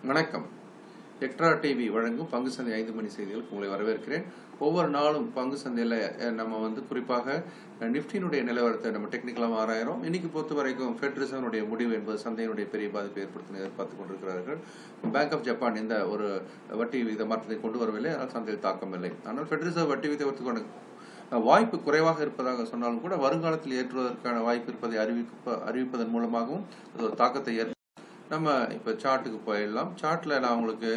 வணக்கம். Extra TV வழங்கும் பங்கு சந்தை 5 மணி செய்திகளுக்கு உங்களை வரவேற்கிறேன். ஒவ்வொரு நாளும் பங்கு சந்தையில் நம்ம குறிப்பாக நிஃப்டியினுடைய நிலவரத்தை நம்ம டெக்னிக்கலாக ஆராயிறோம். இன்னைக்கு பொறுத்த வரைக்கும் ஃபெட் ரிசர்வனுடைய முடிவு என்பது சந்தையினுடைய பெரிய பாதிப்பை ஏற்படுத்த எதிர்பார்த்து கொண்டிருக்கிறார்கள். பேங்க் ஆஃப் ஜப்பான் இந்த ஒரு வட்டி விகித மாற்றத்தை கொண்டு வரவில்லை, அதனால் சந்தையில் தாக்கம் இல்லை. ஆனால் ஃபெட் ரிசர்வ் வட்டி விகிதத்துக்கான வாய்ப்பு குறைவாக இருப்பதாக சொன்னாலும் கூட வருங்காலத்தில் ஏற்றுவதற்கான வாய்ப்பு இருப்பதை அறிவிப்பதன் மூலமாகவும் அது ஒரு தாக்கத்தை நம்ம இப்போ சார்ட்டுக்கு போயிடலாம். சார்ட்டில் நான் உங்களுக்கு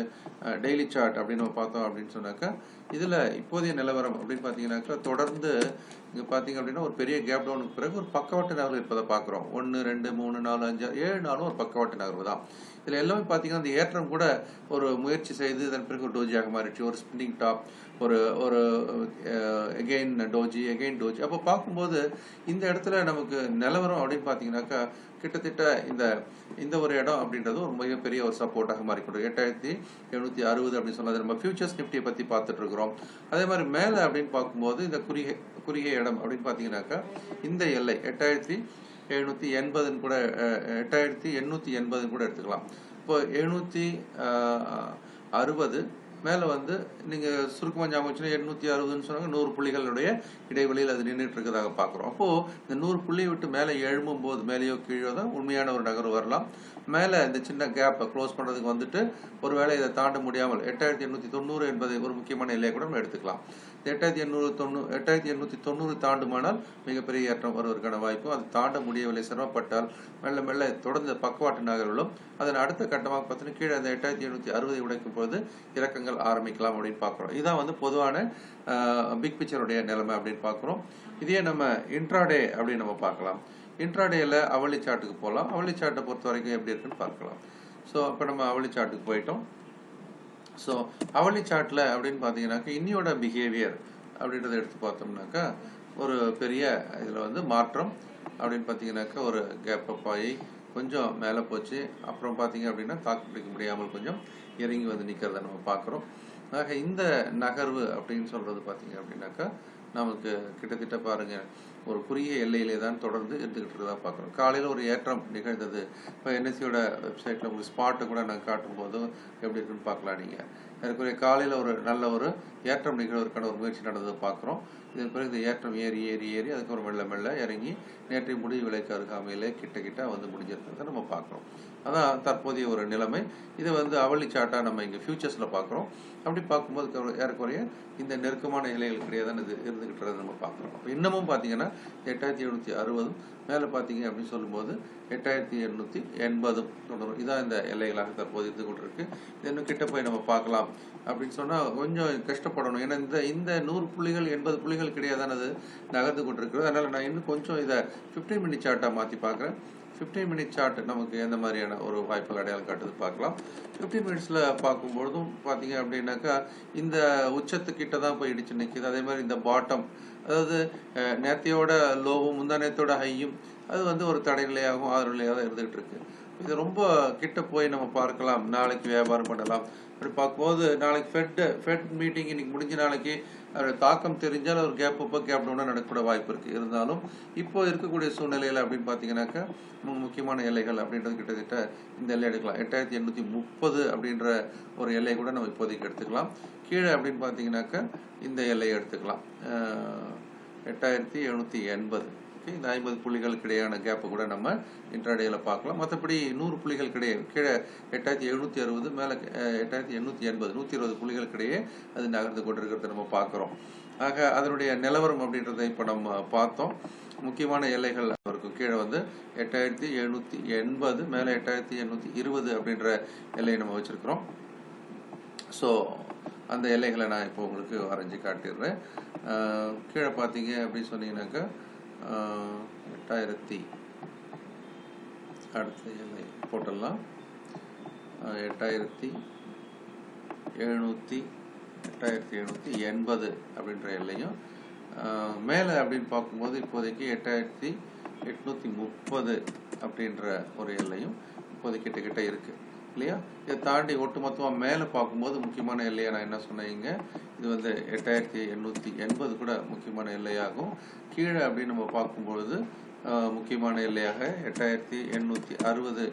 டெய்லி சார்ட் அப்படின்னு நம்ம பார்த்தோம் அப்படின்னு சொன்னாக்கா, இதில் இப்போதைய நிலவரம் அப்படின்னு பார்த்தீங்கன்னாக்கா, தொடர்ந்து இங்கே பார்த்தீங்க அப்படின்னா ஒரு பெரிய கேப் டவுனுக்கு பிறகு ஒரு பக்கவாட்டு நகர்வு இருப்பதை பார்க்குறோம். 1 2 3 4 5 7 நாளும் ஒரு பக்கவாட்டு நகர்வு தான். இதில் எல்லாமே பார்த்தீங்கன்னா அந்த ஏற்றம் கூட ஒரு முயற்சி செய்து இதன் பிறகு ஒரு டோஜியாக மாறிடுச்சு. ஒரு ஸ்பின்னிங் டாப், ஒரு ஒரு எகெயின் டோஜி, எகெயின் டோஜி. அப்போ பார்க்கும்போது இந்த இடத்துல நமக்கு நிலவரம் அப்படின்னு பார்த்தீங்கன்னாக்கா, கிட்டத்தட்ட இந்த ஒரு இடம் அப்படின்றது ஒரு மிகப்பெரிய ஒரு சப்போர்ட்டாக மாறிக்கொண்டு 8760 அப்படின்னு சொன்னது நம்ம ஃபியூச்சர்ஸ் நிஃப்டியை பற்றி பார்த்துட்டு இருக்கிறோம். அதே மாதிரி மேலே அப்படின்னு பார்க்கும்போது இந்த குறுகிய இடம் அப்படின்னு பார்த்தீங்கன்னாக்கா, இந்த எல்லை 8780 கூட 8880 கூட எடுத்துக்கலாம். இப்போ 760 மேலே நீங்கள் சுருக்கமாக ஞாபகம் வச்சுன்னா 860 சொன்னாங்க. 100 புள்ளிகளுடைய இடைவெளியில் அது நின்றுட்டு இருக்கிறதாக பார்க்குறோம். அப்போது இந்த 100 புள்ளியை விட்டு மேலே எழும்பும் போது மேலேயோ கீழே தான் உண்மையான ஒரு நகர்வு வரலாம். மேலே இந்த சின்ன கேப்பை க்ளோஸ் பண்ணுறதுக்கு ஒருவேளை இதை தாண்ட முடியாமல் 8890 என்பதை ஒரு முக்கியமான எல்லையை கூட நம்ம எடுத்துக்கலாம். 8890 தாண்டுமானால் மிகப்பெரிய ஏற்றம் வருவதற்கான வாய்ப்பும், அது தாண்ட முடியவில்லை, சிரமப்பட்டால் மெல்ல மெல்ல தொடர்ந்து பக்கவாட்டு நகர்வுகளும் அதன் அடுத்த கட்டமாக பார்த்தீங்கன்னா கீழே அந்த 8760 உடைக்கும் போது இறக்கங்கள் ஆரம்பிக்கலாம் அப்படின்னு பார்க்குறோம். இதுதான் பொதுவான பிக் பிக்சருடைய நிலைமை அப்படின்னு பார்க்குறோம். இதே நம்ம இன்ட்ராடே அப்படின்னு நம்ம பார்க்கலாம். இன்ட்ராடேயில் அவளி சார்ட்டுக்கு போகலாம். அவளி சார்ட்டை பொறுத்த வரைக்கும் எப்படி இருக்குன்னு பார்க்கலாம். ஸோ இப்போ நம்ம அவளி சார்ட்டுக்கு போயிட்டோம். ஸோ அவளி சார்ட்டில் அப்படின்னு பார்த்தீங்கன்னாக்கா இன்னியோட பிஹேவியர் அப்படின்றத எடுத்து பார்த்தோம்னாக்கா ஒரு பெரிய இதில் மாற்றம் அப்படின்னு பார்த்தீங்கன்னாக்கா ஒரு கேப் அப் ஆகி கொஞ்சம் மேலே போச்சு. அப்புறம் பார்த்தீங்க அப்படின்னா தாக்கு பிடிக்க முடியாமல் கொஞ்சம் இறங்கி நிற்கிறத நம்ம பார்க்குறோம். ஆக இந்த நகர்வு அப்படின்னு சொல்கிறது பார்த்தீங்க அப்படின்னாக்கா நமக்கு கிட்டத்தட்ட பாருங்கள் ஒரு குறுகிய எல்லையிலே தான் தொடர்ந்து இருந்துகிட்டு இருக்கிறதா பார்க்குறோம். காலையில் ஒரு ஏற்றம் நிகழ்ந்தது. இப்போ என்எஸ்சியோட வெப்சைட்டில் உங்களுக்கு ஸ்பாட்டை கூட நான் காட்டும் போதும் எப்படி இருக்குன்னு பார்க்கலாம். நீங்கள் அதுக்குரிய காலையில் ஒரு நல்ல ஒரு ஏற்றம் நிகழ்வதற்கான ஒரு முயற்சி நடந்ததை பார்க்குறோம். இதன் பிறகு இந்த ஏற்றம் ஏறி அதுக்கப்புறம் மெல்ல மெல்ல இறங்கி நேற்றைய முடிவு விலைக்கு அருகாமையிலே கிட்ட முடிஞ்சிருக்கிறத நம்ம பார்க்குறோம். அதான் தற்போதைய ஒரு நிலைமை. இதை அவளி சார்ட்டாக நம்ம இங்கே ஃபியூச்சர்ஸில் பார்க்குறோம். அப்படி பார்க்கும்போது ஏறக்குறைய இந்த நெருக்கமான இலைகள் கிடையாது இது இருந்துகிட்டு நம்ம பார்க்குறோம். அப்போ இன்னமும் பார்த்தீங்கன்னா 8760 மேலே பார்த்தீங்க அப்படின்னு சொல்லும்போது 8880 தொடரும். இதான் இந்த எல்லைகளாக தற்போது இருந்து கொண்டிருக்கு. இது இன்னும் கிட்ட போய் நம்ம பார்க்கலாம் அப்படின்னு சொன்னால் கொஞ்சம் கஷ்டப்படணும். ஏன்னா இந்த 100 புள்ளிகள் 80 புள்ளிகள் கிடையாதானது நகர்ந்து கொண்டிருக்கிறது. அதனால் நான் இன்னும் கொஞ்சம் இதை 15 மினிட் சார்ட்டாக மாற்றி பார்க்குறேன். 15 மினிட் சார்ட் நமக்கு எந்த மாதிரியான ஒரு வாய்ப்புகள் அடையாளம் காட்டுது பார்க்கலாம். 15 மினிட்ஸில் பார்க்கும்பொழுதும் பார்த்தீங்க அப்படின்னாக்கா இந்த உச்சத்துக்கிட்ட தான் போய் இடிச்சு நிற்கிது. அதே மாதிரி இந்த பாட்டம், அதாவது நேற்றையோட லோவும் முந்தா நேரத்தோட ஹையும் அது ஒரு தடைநிலையாகவும் ஆதரநிலையாக தான் இருந்துகிட்டு இருக்கு. இது ரொம்ப கிட்ட போய் நம்ம பார்க்கலாம். நாளைக்கு வியாபாரம் பண்ணலாம். அப்படி பார்க்கும்போது நாளைக்கு ஃபெட் மீட்டிங் இன்னைக்கு முடிஞ்ச நாளைக்கு தாக்கம் தெரிஞ்சால் ஒரு கேப் அப்போ கேப் டவுனாக நடக்கக்கூட வாய்ப்பு இருக்குது. இருந்தாலும் இப்போ இருக்கக்கூடிய சூழ்நிலையில் அப்படின்னு பார்த்தீங்கன்னாக்கா முக்கியமான எல்லைகள் அப்படின்றது கிட்டத்தட்ட இந்த எல்லை எடுக்கலாம். 8830 அப்படின்ற ஒரு எல்லை கூட நம்ம இப்போதைக்கு எடுத்துக்கலாம். கீழே அப்படின்னு பார்த்தீங்கன்னாக்கா இந்த எல்லையை எடுத்துக்கலாம் 8780. இந்த 50 புள்ளிகளுக்கு இடையான கேப்பை கூட நம்ம இன்ட்ராடேயில் பார்க்கலாம். மற்றபடி 100 புள்ளிகள் கிடையாது. கீழே 8760 மேலே 8880 120 புள்ளிகளுக்கு இடையே அது நகர்ந்து கொண்டிருக்கிறத நம்ம பார்க்குறோம். ஆக அதனுடைய நிலவரம் அப்படின்றத இப்போ நம்ம பார்த்தோம். முக்கியமான எல்லைகள் இருக்கும். கீழே 8780 மேலே 8820 அப்படின்ற எல்லையை நம்ம வச்சுருக்கிறோம். ஸோ அந்த எல்லைகளை நான் இப்போ உங்களுக்கு வரைஞ்சி காட்டிடுறேன். கீழே பார்த்தீங்க அப்படின்னு சொன்னீங்கன்னாக்கா 8000 அடுத்த எல்லை போட்டுடலாம். 8780 அப்படின்ற எல்லையும் மேலே அப்படின்னு பார்க்கும்போது இப்போதைக்கு 8830 அப்படின்ற ஒரு எல்லையும் இப்போதைக்கு கிட்ட இருக்கு இல்லையா. இதை தாண்டி ஒட்டுமொத்தமாக மேலே பார்க்கும்போது முக்கியமான எல்லையை நான் என்ன சொன்னீங்க, இது 8880 கூட முக்கியமான எல்லையாகும். கீழே அப்படின்னு நம்ம பார்க்கும்பொழுது முக்கியமான எல்லையாக 8860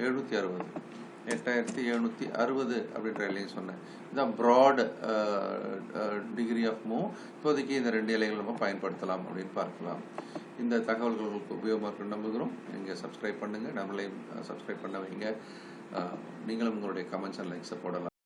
760 8760 அப்படின்ற எல்லையும் சொன்னேன். இதுதான் ப்ராட் டிகிரி ஆஃப் மூவ். இப்போதைக்கு இந்த 2 எல்லைகள் நம்ம பயன்படுத்தலாம் அப்படின்னு பார்க்கலாம். இந்த தகவல்கள் உங்களுக்கு உபயோகமாக இருக்குன்னு நம்புகிறோம். நீங்கள் சப்ஸ்கிரைப் பண்ணுங்கள், நம்மளையும் சப்ஸ்கிரைப் பண்ண வைங்க. நீங்களும் உங்களுடைய கமெண்ட்ஸ் அண்ட் லைக்ஸை போடலாம்.